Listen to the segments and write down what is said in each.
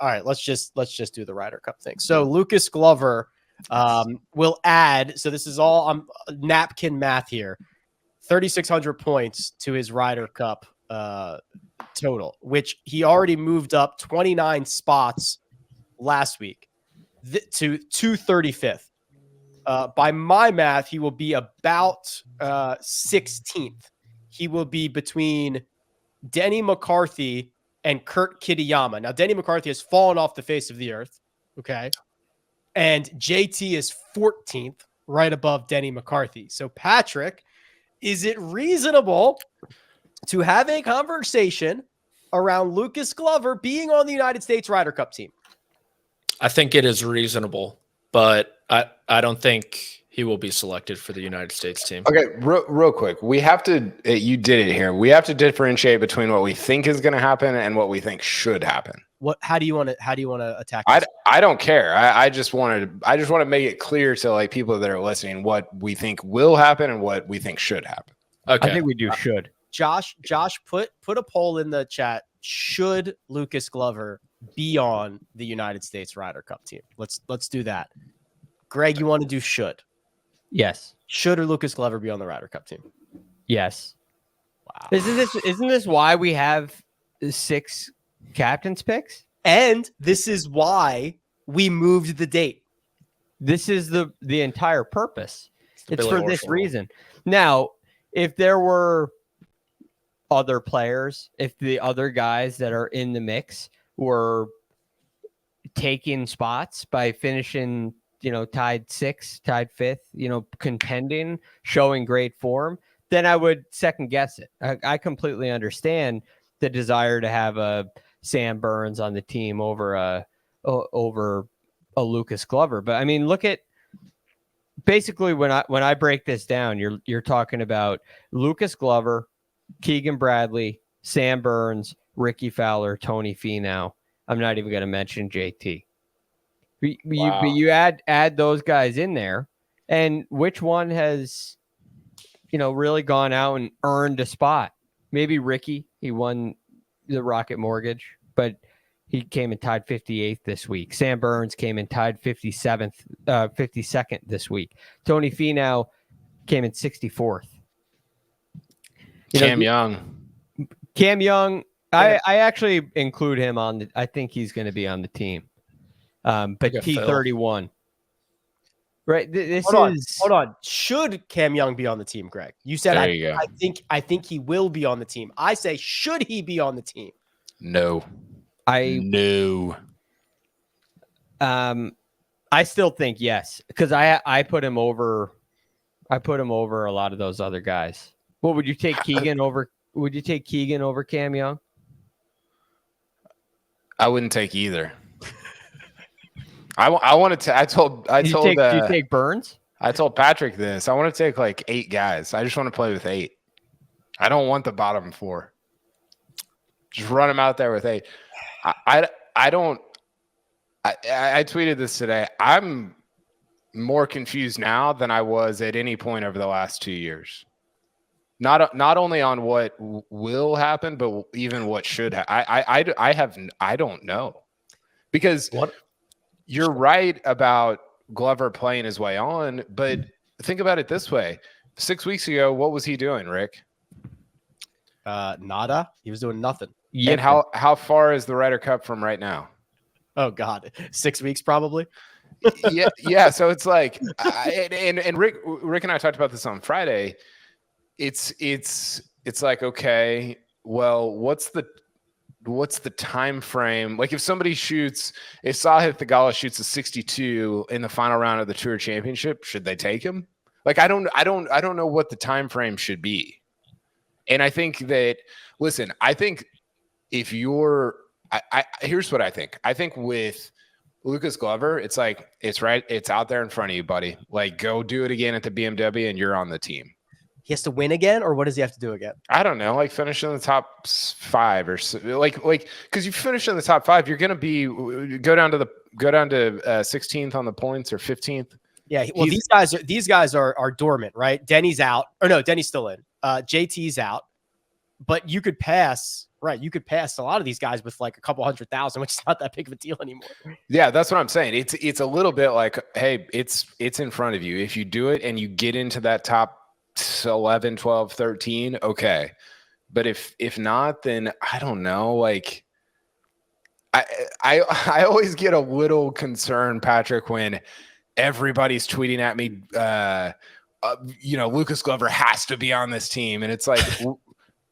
All right, let's just do the Ryder Cup thing. So Lucas Glover will add. So this is all napkin math here. 3,600 points to his Ryder Cup total, which he already moved up 29 spots last week to 235th. By my math, he will be about 16th. He will be between Denny McCarthy and Kurt Kitayama. Now, Denny McCarthy has fallen off the face of the earth, okay? And JT is 14th, right above Denny McCarthy. So, Patrick, is it reasonable to have a conversation around Lucas Glover being on the United States Ryder Cup team? I think it is reasonable, but I don't think he will be selected for the United States team. Okay, real quick. We have to you did it here. We have to differentiate between what we think is going to happen and what we think should happen. How do you want to attack this? I don't care. I just want to make it clear to like people that are listening what we think will happen and what we think should happen. Okay. I think we do should. Josh, put a poll in the chat. Should Lucas Glover be on the United States Ryder Cup team? Let's do that. Greg, you want to do should? Yes. Should or Lucas Glover be on the Ryder Cup team? Yes. Wow. Isn't this why we have 6 captain's picks? And this is why we moved the date. This is the entire purpose. It's for this reason. Now, if there were other players, if the other guys that are in the mix were taking spots by finishing, tied 6th, tied 5th, contending, showing great form, then I would second guess it. I completely understand the desire to have a Sam Burns on the team over a Lucas Glover. But I mean, look at basically when I break this down, you're talking about Lucas Glover, Keegan Bradley, Sam Burns, Ricky Fowler, Tony Finau. I'm not even going to mention JT. Wow. You add those guys in there, and which one has, really gone out and earned a spot? Maybe Ricky. He won the Rocket Mortgage, but he came and tied 58th this week. Sam Burns came and tied 52nd this week. Tony Finau came in 64th. Cam Young. I actually include him on. I think he's going to be on the team. But T31. Right. Hold on. Should Cam Young be on the team, Greg? You said I think he will be on the team. I say should he be on the team? No. I still think yes, because I put him over. I put him over a lot of those other guys. Well, would you take Keegan over? Would you take Keegan over Cam Young? I wouldn't take either. I wanted to. Do you take Burns? I told Patrick this. I want to take like 8 guys. I just want to play with 8. I don't want the bottom 4. Just run them out there with 8. I don't. I tweeted this today. I'm more confused now than I was at any point over the last 2 years. Not only on what will happen, but even what should happen. I don't know, because you're right about Glover playing his way on, but think about it this way: 6 weeks ago, what was he doing, Rick? Nada. He was doing nothing. Yeah. And how far is the Ryder Cup from right now? Oh God, 6 weeks probably. Yeah. So it's like, and Rick and I talked about this on Friday. It's like, okay, well, what's the time frame? Like if Sahith Theegala shoots a 62 in the final round of the Tour Championship, should they take him? Like I don't know what the time frame should be. And I think that, listen, I think if you're here's what I think. I think with Lucas Glover, it's like it's out there in front of you, buddy. Like go do it again at the BMW and you're on the team. He has to win again, or what does he have to do again? I don't know, like finish in the top 5 or so, like because you finish in the top 5, you're gonna go down to 16th on the points or 15th. Yeah, well, these guys are dormant, right? Denny's out, or no, Denny's still in. JT's out, but you could pass Right. You could pass a lot of these guys with like a couple 100,000, which is not that big of a deal anymore. Yeah, that's what I'm saying. It's a little bit like, hey, it's in front of you. If you do it and you get into that top 11, 12, 13, okay. But if not, then I don't know. Like I always get a little concerned, Patrick, when everybody's tweeting at me, Lucas Glover has to be on this team. And it's like,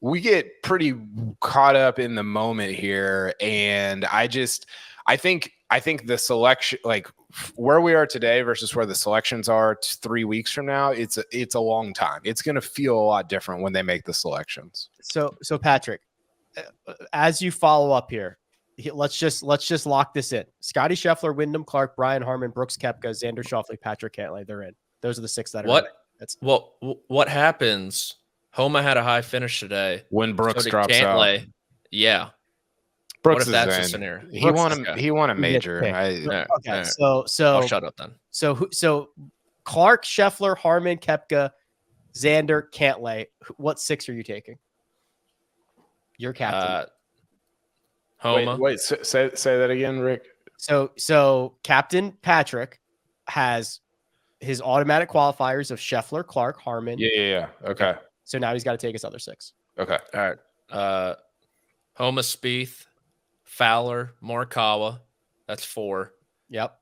we get pretty caught up in the moment here. And I think the selection, like where we are today versus where the selections are 3 weeks from now, it's a long time. It's going to feel a lot different when they make the selections. So Patrick, as you follow up here, let's just lock this in. Scotty Scheffler, Wyndham Clark, Brian Harmon, Brooks Koepka, Xander Schauffele, Patrick Cantlay. They're in. Those are the 6 that are in. What happens? Homa had a high finish today. When Brooks so drops Cantlay, out. Yeah. Brooks what if is that's in. a scenario? He won a major. Okay. So I'll shut up then. So Clark, Scheffler, Harmon, Koepka, Xander, Cantlay. What 6 are you taking? Your captain. Homa. Wait, say that again, Rick. So Captain Patrick has his automatic qualifiers of Scheffler, Clark, Harmon. Yeah. Okay. So now he's got to take his other 6. Okay. All right. Homa, Spieth, Fowler, Morikawa. That's 4. Yep.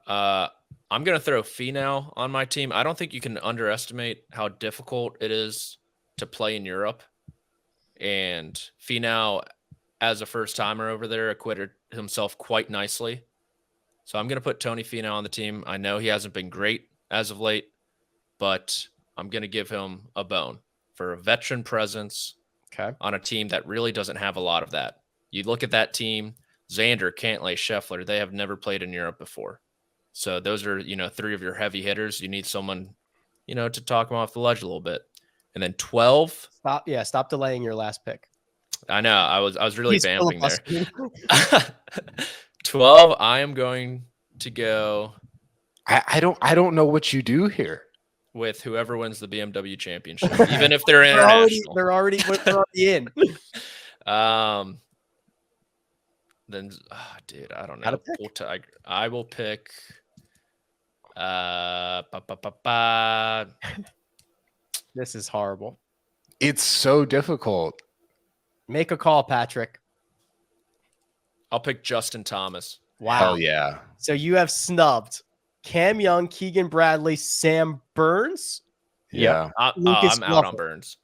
I'm going to throw Finau on my team. I don't think you can underestimate how difficult it is to play in Europe. And Finau, as a first-timer over there, acquitted himself quite nicely. So I'm going to put Tony Finau on the team. I know he hasn't been great as of late, but I'm going to give him a bone for a veteran presence on a team that really doesn't have a lot of that. You look at that team, Xander, Cantlay, Scheffler, they have never played in Europe before. So those are, 3 of your heavy hitters. You need someone, to talk them off the ledge a little bit. And then 12. Stop delaying your last pick. I know. I was really vamping there. 12. I am going to go. I don't know what you do here. With whoever wins the BMW championship, even if they're international. They're already in. Then, dude, I don't know. I will pick. This is horrible. It's so difficult. Make a call, Patrick. I'll pick Justin Thomas. Wow. Hell yeah. So you have snubbed Cam Young, Keegan Bradley, Sam Burns. Yeah. I'm out on Burns.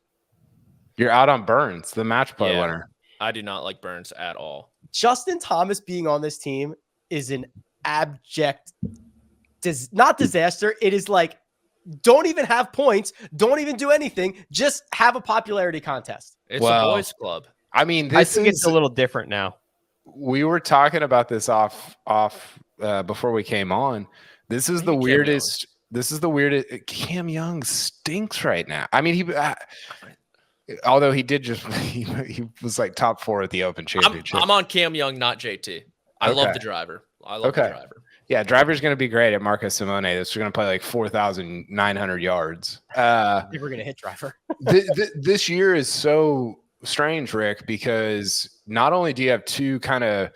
You're out on Burns, the match play winner. I do not like Burns at all. Justin Thomas being on this team is an abject, not disaster. It is like, don't even have points. Don't even do anything. Just have a popularity contest. It's a boys club. I mean, I think it's a little different now. We were talking about this off before we came on. This is the weirdest. This is the weirdest. Cam Young stinks right now. I mean, although he did he was like top 4 at the Open Championship. I'm on Cam Young, not JT. I love the driver. The driver. Yeah, driver's going to be great at Marcus Simone. This is going to play like 4,900 yards. I think we're going to hit driver. This year is so strange, Rick, because not only do you have 2 kind of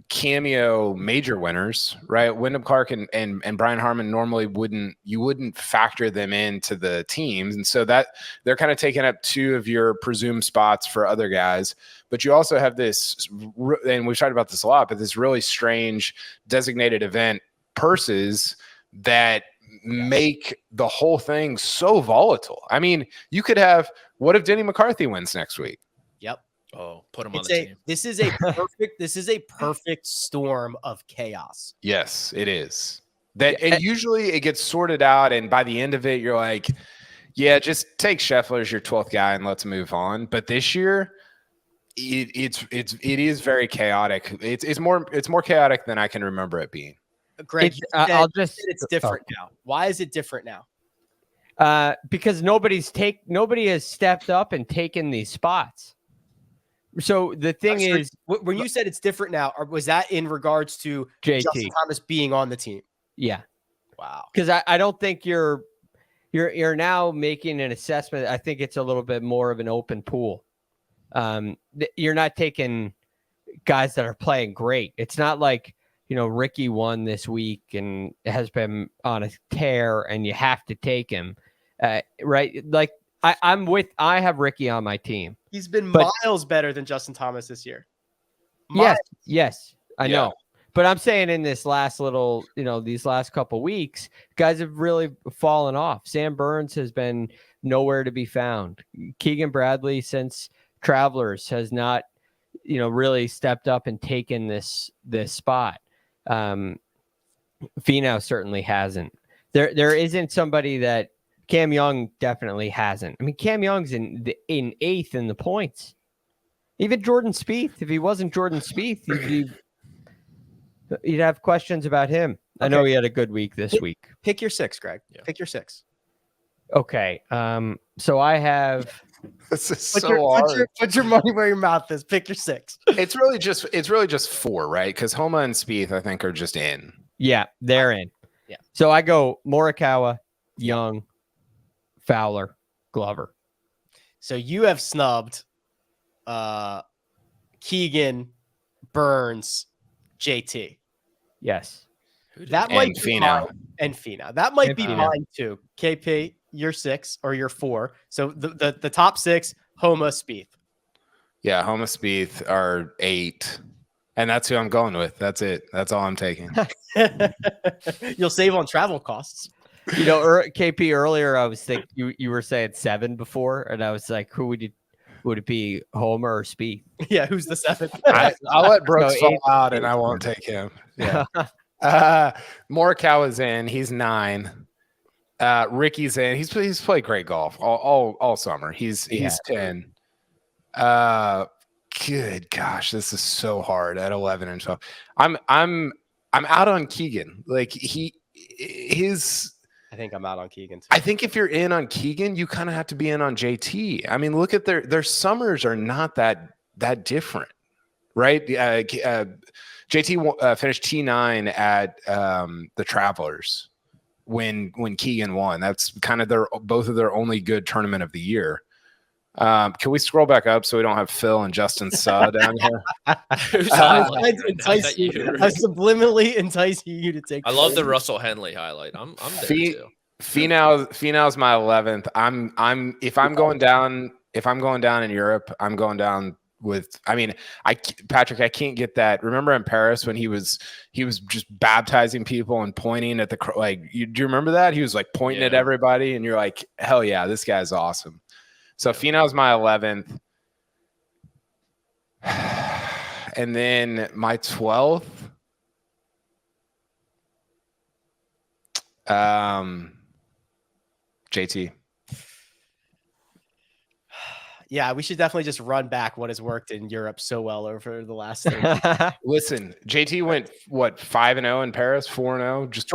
cameo major winners, right? Wyndham Clark and Brian Harmon normally wouldn't factor them into the teams. And so that they're kind of taking up 2 of your presumed spots for other guys. But you also have this, and we've talked about this a lot, but this really strange designated event purses that make the whole thing so volatile. I mean, you could have, what if Denny McCarthy wins next week? Yep. Oh, put him on the team. This is a perfect storm of chaos. Yes, it is. And usually it gets sorted out, and by the end of it, you're like, yeah, just take Scheffler as your 12th guy and let's move on. But this year, it is very chaotic. It's more chaotic than I can remember it being. Greg, it's different now. Why is it different now? Because nobody has stepped up and taken these spots. So the thing is, when you said it's different now, was that in regards to JT Justin Thomas being on the team? Yeah. Wow. Because I don't think you're now making an assessment. I think it's a little bit more of an open pool. You're not taking guys that are playing great. It's not like, Ricky won this week and has been on a tear and you have to take him. Right. Like I have Ricky on my team. He's been But- miles better than Justin Thomas this year. Yes, I know. But I'm saying in this last little, these last couple weeks, guys have really fallen off. Sam Burns has been nowhere to be found. Keegan Bradley, since Travelers, has not, really stepped up and taken this spot. Finau certainly hasn't. There isn't somebody that Cam Young definitely hasn't. I mean, Cam Young's in 8th in the points. Even Jordan Spieth, if he wasn't Jordan Spieth, you'd have questions about him. Okay. I know he had a good week this week. Pick your 6, Greg. Yeah. Pick your 6. Okay. So I have. This is so hard. Put your money where your mouth is. Pick your 6. It's really just 4, right? Because Homa and Spieth, I think, are just in. Yeah, they're in. Yeah. So I go Morikawa, Young, Fowler, Glover. So you have snubbed Keegan, Burns, JT. Yes. That might be Finau. And Finau. That might be mine too. KP, you're 6 or you're 4. So the top 6, Homa, Spieth. Yeah, Homa, Spieth are 8. And that's who I'm going with. That's it. That's all I'm taking. You'll save on travel costs. KP, earlier I was thinking you were saying 7 before, and I was like, would it be Homer or Spieth? Yeah, who's the 7th? I'll let Brooks fall out, and I won't take him. Yeah. Morikawa's in. He's 9. Ricky's in. He's played great golf all summer. He's 10. Good gosh, this is so hard at 11 and 12. I'm out on Keegan. Like I think I'm out on Keegan too. I think if you're in on Keegan, you kind of have to be in on JT. I mean, look at their summers are not that different, right? JT finished T9 at the Travelers when Keegan won. That's kind of both of their only good tournament of the year. Can we scroll back up so we don't have Phil and Justin Suh down here? I subliminally entice you to take. I love the Russell Henley highlight. I'm there too. Finau's my 11th. If I'm going down in Europe, I'm going down with. I mean, Patrick, I can't get that. Remember in Paris when he was just baptizing people and pointing at the do you remember that? He was like pointing at everybody, and you're like, hell yeah, this guy's awesome. So Finau's my 11th. And then my 12th. JT. Yeah, we should definitely just run back what has worked in Europe so well over the last 30. Listen, JT went 5-0 in Paris, 4-0. Just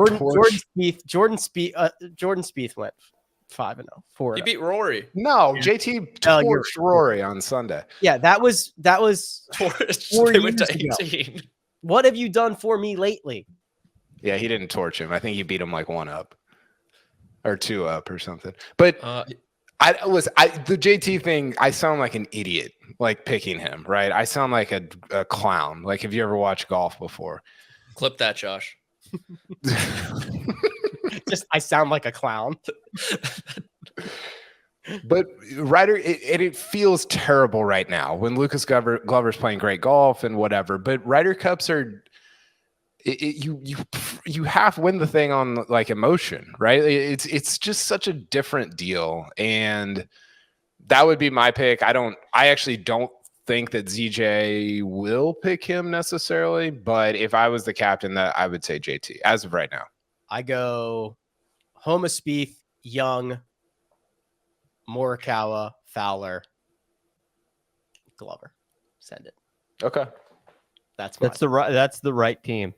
Jordan Spieth went 5-0, 4-0. He beat Rory. No, JT torched Rory on Sunday. Yeah, that was 4 they went to 18. Ago. What have you done for me lately? Yeah, he didn't torch him. I think he beat him like 1 up or 2 up or something. But the JT thing, I sound like an idiot, like picking him, right? I sound like a clown. Like, have you ever watched golf before? Clip that, Josh. I sound like a clown. But Ryder, it feels terrible right now when Lucas Glover's playing great golf and whatever. But Ryder Cups are you half win the thing on like emotion, right? It's just such a different deal, and that would be my pick. I actually don't think that ZJ will pick him necessarily, but if I was the captain, that I would say JT as of right now. I go Homa, Spieth, Young, Morikawa, Fowler, Glover. Send it. Okay. That's the right team.